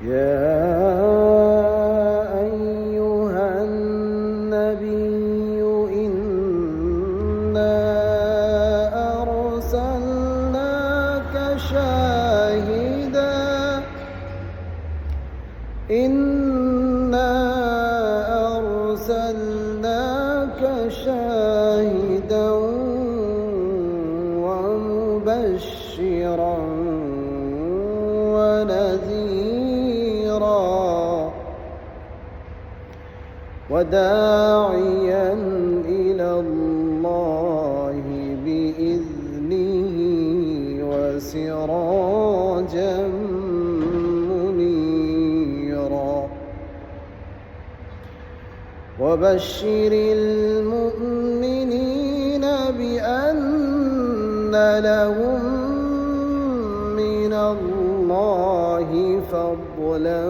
يا أيها النبي إنا أرسلناك شاهدا ومبشرا ونذيرا وداعيا إلى الله بإذنه وسراجا منيرا وبشر المؤمنين بأن لهم من الله فضلا